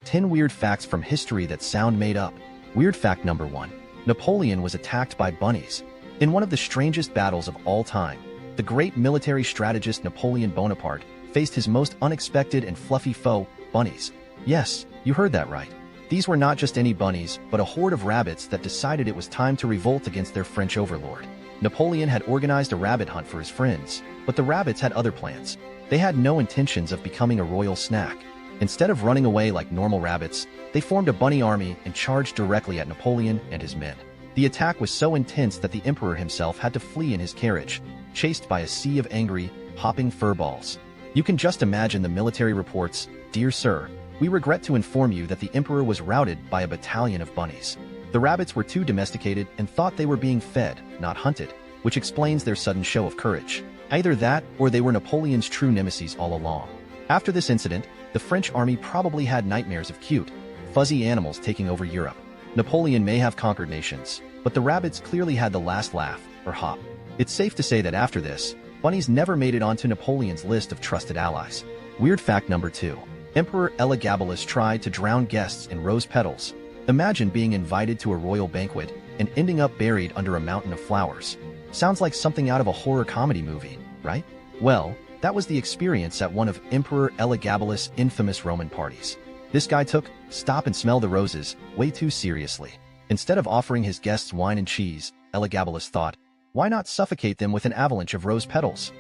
10 weird facts from history that sound made up. Weird fact number 1. Napoleon was attacked by bunnies. In one of the strangest battles of all time, the great military strategist Napoleon Bonaparte faced his most unexpected and fluffy foe, bunnies. Yes, you heard that right. These were not just any bunnies, but a horde of rabbits that decided it was time to revolt against their French overlord. Napoleon had organized a rabbit hunt for his friends, but the rabbits had other plans. They had no intentions of becoming a royal snack. Instead of running away like normal rabbits, they formed a bunny army and charged directly at Napoleon and his men. The attack was so intense that the emperor himself had to flee in his carriage, chased by a sea of angry, hopping furballs. You can just imagine the military reports, "Dear sir, we regret to inform you that the emperor was routed by a battalion of bunnies. The rabbits were too domesticated and thought they were being fed, not hunted," which explains their sudden show of courage. Either that, or they were Napoleon's true nemesis all along. After this incident, the French army probably had nightmares of cute, fuzzy animals taking over Europe. Napoleon may have conquered nations, but the rabbits clearly had the last laugh, or hop. It's safe to say that after this, bunnies never made it onto Napoleon's list of trusted allies. Weird fact number 2. Emperor Elagabalus tried to drown guests in rose petals. Imagine being invited to a royal banquet and ending up buried under a mountain of flowers. Sounds like something out of a horror comedy movie, right? Well, that was the experience at one of Emperor Elagabalus' infamous Roman parties. This guy took "stop and smell the roses" way too seriously. Instead of offering his guests wine and cheese, Elagabalus thought, why not suffocate them with an avalanche of rose petals?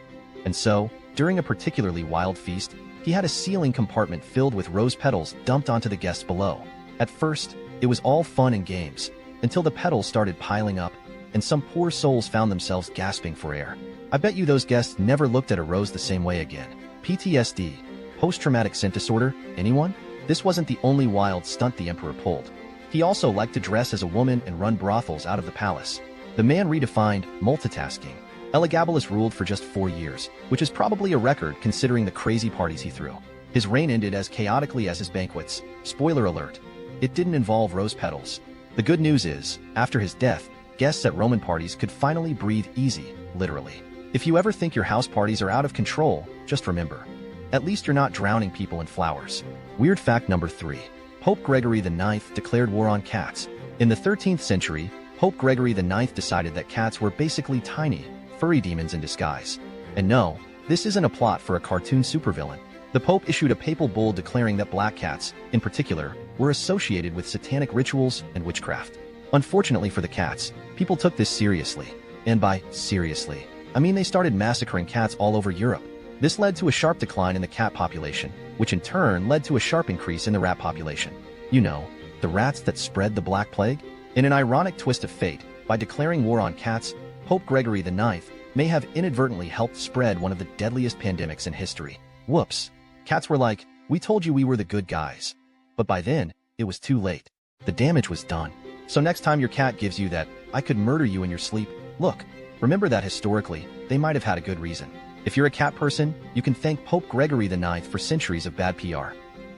And so, during a particularly wild feast, he had a ceiling compartment filled with rose petals dumped onto the guests below. At first, it was all fun and games, until the petals started piling up, and some poor souls found themselves gasping for air. I bet you those guests never looked at a rose the same way again. PTSD, post-traumatic stress disorder, anyone? This wasn't the only wild stunt the emperor pulled. He also liked to dress as a woman and run brothels out of the palace. The man redefined multitasking. Elagabalus ruled for just 4 years, which is probably a record considering the crazy parties he threw. His reign ended as chaotically as his banquets. Spoiler alert, it didn't involve rose petals. The good news is, after his death, guests at Roman parties could finally breathe easy, literally. If you ever think your house parties are out of control, just remember, at least you're not drowning people in flowers. Weird fact number 3. Pope Gregory IX declared war on cats. In the 13th century, Pope Gregory IX decided that cats were basically tiny, furry demons in disguise. And no, this isn't a plot for a cartoon supervillain. The Pope issued a papal bull declaring that black cats, in particular, were associated with satanic rituals and witchcraft. Unfortunately for the cats, people took this seriously. And by seriously, I mean they started massacring cats all over Europe. This led to a sharp decline in the cat population, which in turn led to a sharp increase in the rat population. You know, the rats that spread the Black Plague? In an ironic twist of fate, by declaring war on cats, Pope Gregory IX may have inadvertently helped spread one of the deadliest pandemics in history. Whoops. Cats were like, we told you we were the good guys. But by then, it was too late. The damage was done. So next time your cat gives you that, "I could murder you in your sleep," look, remember that historically, they might have had a good reason. If you're a cat person, you can thank Pope Gregory IX for centuries of bad PR.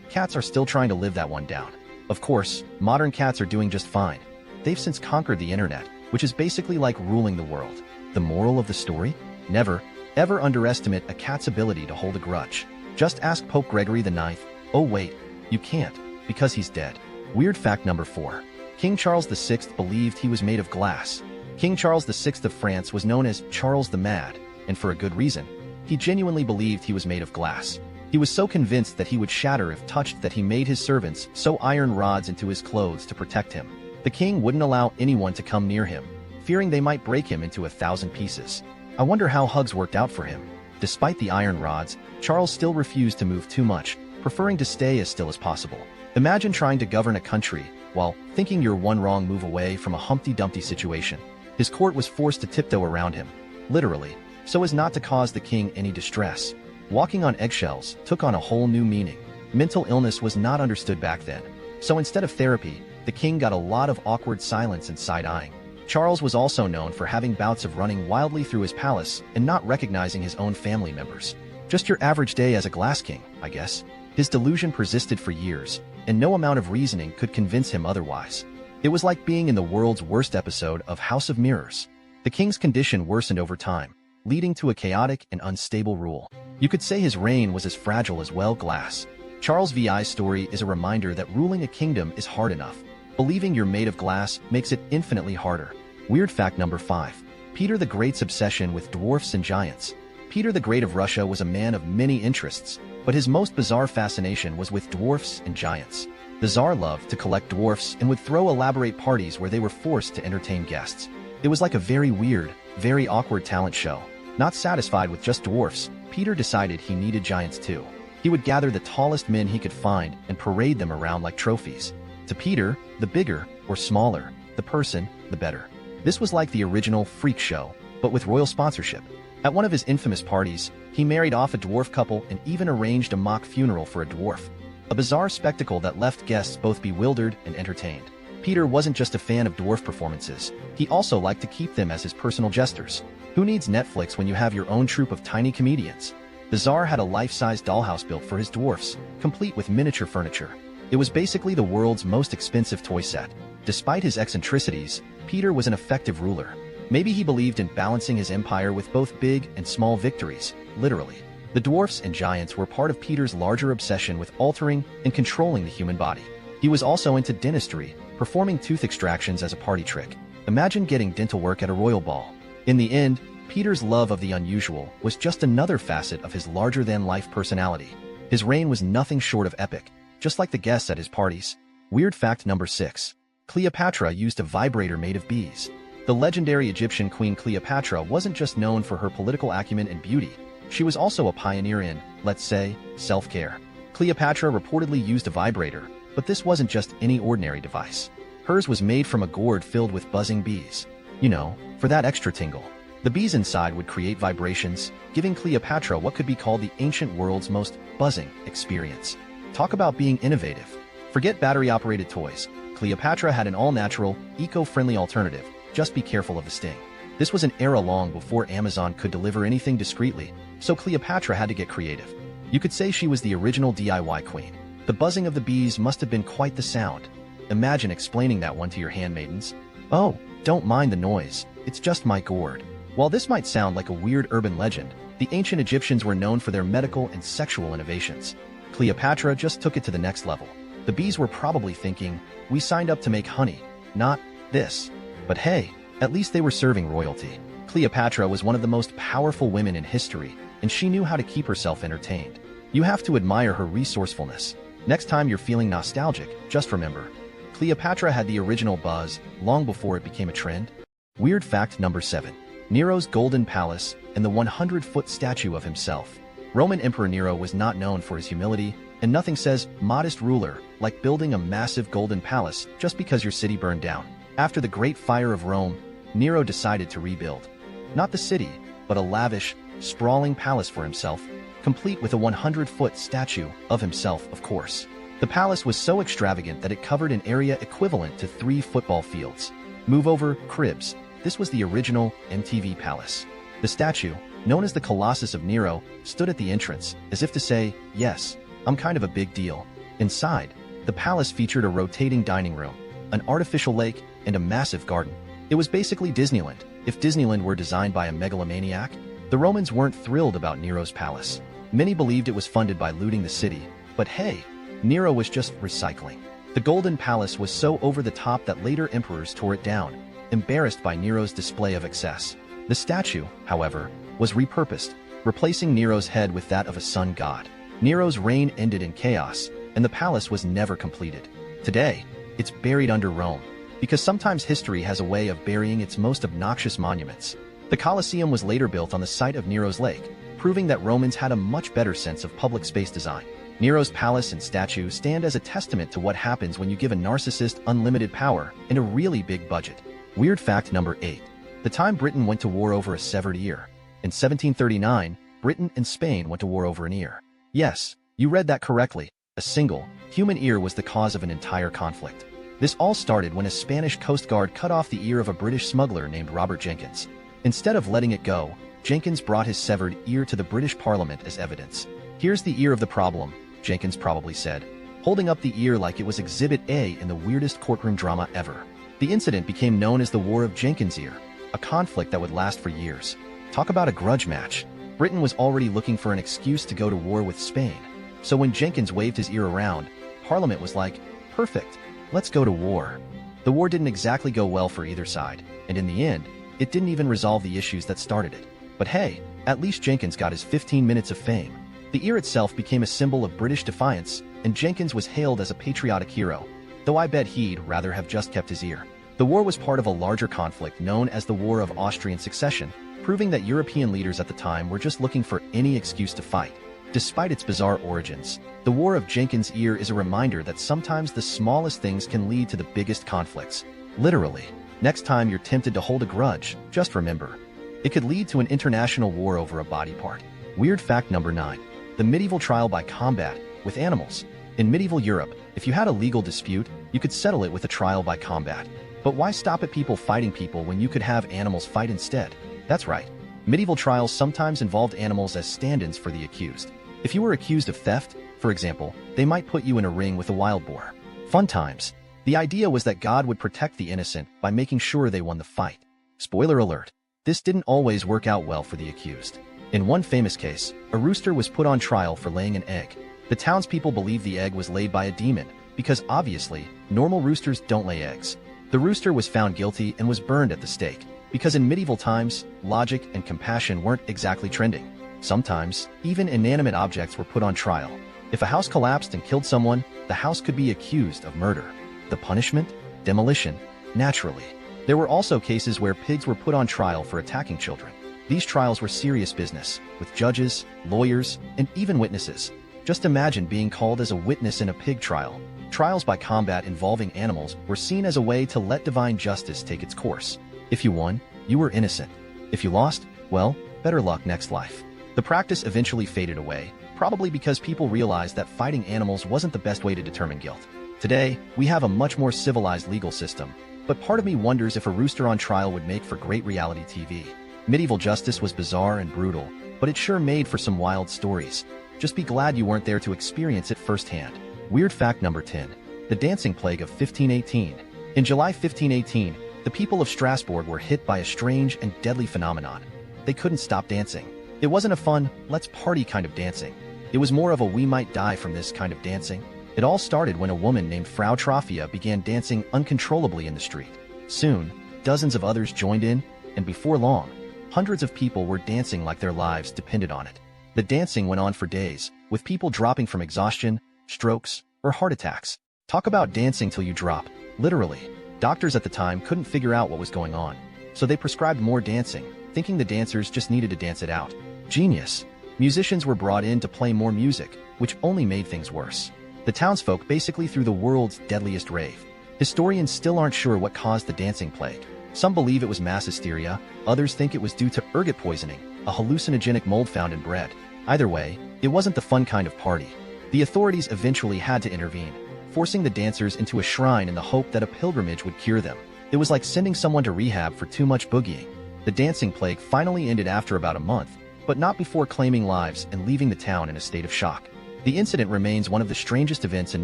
Cats are still trying to live that one down. Of course, modern cats are doing just fine. They've since conquered the internet, which is basically like ruling the world. The moral of the story? Never, ever underestimate a cat's ability to hold a grudge. Just ask Pope Gregory IX. Oh wait, you can't, because he's dead. Weird fact number 4. King Charles VI believed he was made of glass. King Charles VI of France was known as Charles the Mad, and for a good reason. He genuinely believed he was made of glass. He was so convinced that he would shatter if touched that he made his servants sew iron rods into his clothes to protect him. The king wouldn't allow anyone to come near him, fearing they might break him into 1,000 pieces. I wonder how hugs worked out for him. Despite the iron rods, Charles still refused to move too much, preferring to stay as still as possible. Imagine trying to govern a country while thinking you're one wrong move away from a Humpty Dumpty situation. His court was forced to tiptoe around him, literally, so as not to cause the king any distress. Walking on eggshells took on a whole new meaning. Mental illness was not understood back then, so instead of therapy, the king got a lot of awkward silence and side-eyeing. Charles was also known for having bouts of running wildly through his palace and not recognizing his own family members. Just your average day as a glass king, I guess. His delusion persisted for years, and no amount of reasoning could convince him otherwise. It was like being in the world's worst episode of House of Mirrors. The king's condition worsened over time, leading to a chaotic and unstable rule. You could say his reign was as fragile as well glass. Charles VI's story is a reminder that ruling a kingdom is hard enough. Believing you're made of glass makes it infinitely harder. Weird fact number 5. Peter the Great's obsession with dwarfs and giants. Peter the Great of Russia was a man of many interests, but his most bizarre fascination was with dwarfs and giants. The Tsar loved to collect dwarfs and would throw elaborate parties where they were forced to entertain guests. It was like a very weird, very awkward talent show. Not satisfied with just dwarfs, Peter decided he needed giants too. He would gather the tallest men he could find and parade them around like trophies. To Peter, the bigger, or smaller, the person, the better. This was like the original freak show, but with royal sponsorship. At one of his infamous parties, he married off a dwarf couple and even arranged a mock funeral for a dwarf. A bizarre spectacle that left guests both bewildered and entertained. Peter wasn't just a fan of dwarf performances, he also liked to keep them as his personal jesters. Who needs Netflix when you have your own troupe of tiny comedians? The Tsar had a life-size dollhouse built for his dwarfs, complete with miniature furniture. It was basically the world's most expensive toy set. Despite his eccentricities, Peter was an effective ruler. Maybe he believed in balancing his empire with both big and small victories, literally. The dwarfs and giants were part of Peter's larger obsession with altering and controlling the human body. He was also into dentistry, performing tooth extractions as a party trick. Imagine getting dental work at a royal ball. In the end, Peter's love of the unusual was just another facet of his larger-than-life personality. His reign was nothing short of epic, just like the guests at his parties. Weird fact number 6. Cleopatra used a vibrator made of bees. The legendary Egyptian Queen Cleopatra wasn't just known for her political acumen and beauty. She was also a pioneer in, let's say, self-care. Cleopatra reportedly used a vibrator, but this wasn't just any ordinary device. Hers was made from a gourd filled with buzzing bees. You know, for that extra tingle. The bees inside would create vibrations, giving Cleopatra what could be called the ancient world's most buzzing experience. Talk about being innovative. Forget battery-operated toys. Cleopatra had an all-natural, eco-friendly alternative. Just be careful of the sting. This was an era long before Amazon could deliver anything discreetly, so Cleopatra had to get creative. You could say she was the original DIY queen. The buzzing of the bees must have been quite the sound. Imagine explaining that one to your handmaidens. Oh, don't mind the noise, it's just my gourd. While this might sound like a weird urban legend, the ancient Egyptians were known for their medical and sexual innovations. Cleopatra just took it to the next level. The bees were probably thinking, we signed up to make honey, not this. But hey, at least they were serving royalty. Cleopatra was one of the most powerful women in history, and she knew how to keep herself entertained. You have to admire her resourcefulness. Next time you're feeling nostalgic, just remember, Cleopatra had the original buzz long before it became a trend. Weird fact number 7. Nero's Golden Palace and the 100-foot statue of himself. Roman Emperor Nero was not known for his humility, and nothing says modest ruler like building a massive golden palace just because your city burned down. After the Great Fire of Rome, Nero decided to rebuild. Not the city, but a lavish, sprawling palace for himself, complete with a 100-foot statue of himself, of course. The palace was so extravagant that it covered an area equivalent to 3 football fields. Move over, cribs. This was the original MTV Palace. The statue, known as the Colossus of Nero, stood at the entrance, as if to say, yes, I'm kind of a big deal. Inside, the palace featured a rotating dining room, an artificial lake, and a massive garden. It was basically Disneyland, if Disneyland were designed by a megalomaniac. The Romans weren't thrilled about Nero's palace. Many believed it was funded by looting the city, but hey, Nero was just recycling. The Golden Palace was so over the top that later emperors tore it down, embarrassed by Nero's display of excess. The statue, however, was repurposed, replacing Nero's head with that of a sun god. Nero's reign ended in chaos, and the palace was never completed. Today, it's buried under Rome, because sometimes history has a way of burying its most obnoxious monuments. The Colosseum was later built on the site of Nero's lake, proving that Romans had a much better sense of public space design. Nero's palace and statue stand as a testament to what happens when you give a narcissist unlimited power and a really big budget. Weird fact number 8. The time Britain went to war over a severed ear. In 1739, Britain and Spain went to war over an ear. Yes, you read that correctly. A single, human ear was the cause of an entire conflict. This all started when a Spanish Coast Guard cut off the ear of a British smuggler named Robert Jenkins. Instead of letting it go, Jenkins brought his severed ear to the British Parliament as evidence. Here's the ear of the problem, Jenkins probably said, holding up the ear like it was Exhibit A in the weirdest courtroom drama ever. The incident became known as the War of Jenkins' Ear, a conflict that would last for years. Talk about a grudge match. Britain was already looking for an excuse to go to war with Spain. So when Jenkins waved his ear around, Parliament was like, perfect, let's go to war. The war didn't exactly go well for either side, and in the end, it didn't even resolve the issues that started it. But hey, at least Jenkins got his 15 minutes of fame. The ear itself became a symbol of British defiance, and Jenkins was hailed as a patriotic hero, though I bet he'd rather have just kept his ear. The war was part of a larger conflict known as the War of Austrian Succession, proving that European leaders at the time were just looking for any excuse to fight. Despite its bizarre origins, the War of Jenkins' Ear is a reminder that sometimes the smallest things can lead to the biggest conflicts. Literally. Next time you're tempted to hold a grudge, just remember, it could lead to an international war over a body part. Weird fact number 9. The medieval trial by combat with animals. In medieval Europe, if you had a legal dispute, you could settle it with a trial by combat. But why stop at people fighting people when you could have animals fight instead? That's right. Medieval trials sometimes involved animals as stand-ins for the accused. If you were accused of theft, for example, they might put you in a ring with a wild boar. Fun times. The idea was that God would protect the innocent by making sure they won the fight. Spoiler alert. This didn't always work out well for the accused. In one famous case, a rooster was put on trial for laying an egg. The townspeople believed the egg was laid by a demon, because obviously, normal roosters don't lay eggs. The rooster was found guilty and was burned at the stake, because in medieval times, logic and compassion weren't exactly trending. Sometimes, even inanimate objects were put on trial. If a house collapsed and killed someone, the house could be accused of murder. The punishment? Demolition. Naturally. There were also cases where pigs were put on trial for attacking children. These trials were serious business, with judges, lawyers, and even witnesses. Just imagine being called as a witness in a pig trial. Trials by combat involving animals were seen as a way to let divine justice take its course. If you won, you were innocent. If you lost, well, better luck next life. The practice eventually faded away, probably because people realized that fighting animals wasn't the best way to determine guilt. Today, we have a much more civilized legal system, but part of me wonders if a rooster on trial would make for great reality TV. Medieval justice was bizarre and brutal, but it sure made for some wild stories. Just be glad you weren't there to experience it firsthand. Weird fact number 10. The dancing plague of 1518. In July 1518, the people of Strasbourg were hit by a strange and deadly phenomenon. They couldn't stop dancing. It wasn't a fun, let's party kind of dancing. It was more of a we might die from this kind of dancing. It all started when a woman named Frau Trophia began dancing uncontrollably in the street. Soon, dozens of others joined in, and before long, hundreds of people were dancing like their lives depended on it. The dancing went on for days, with people dropping from exhaustion, strokes, or heart attacks. Talk about dancing till you drop. Literally. Doctors at the time couldn't figure out what was going on, so they prescribed more dancing, thinking the dancers just needed to dance it out. Genius. Musicians were brought in to play more music, which only made things worse. The townsfolk basically threw the world's deadliest rave. Historians still aren't sure what caused the dancing plague. Some believe it was mass hysteria, others think it was due to ergot poisoning, a hallucinogenic mold found in bread. Either way, it wasn't the fun kind of party. The authorities eventually had to intervene, forcing the dancers into a shrine in the hope that a pilgrimage would cure them. It was like sending someone to rehab for too much boogieing. The dancing plague finally ended after about a month, but not before claiming lives and leaving the town in a state of shock. The incident remains one of the strangest events in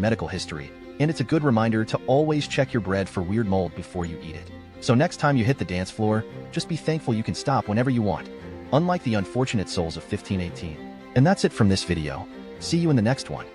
medical history, and it's a good reminder to always check your bread for weird mold before you eat it. So next time you hit the dance floor, just be thankful you can stop whenever you want, unlike the unfortunate souls of 1518. And that's it from this video. See you in the next one.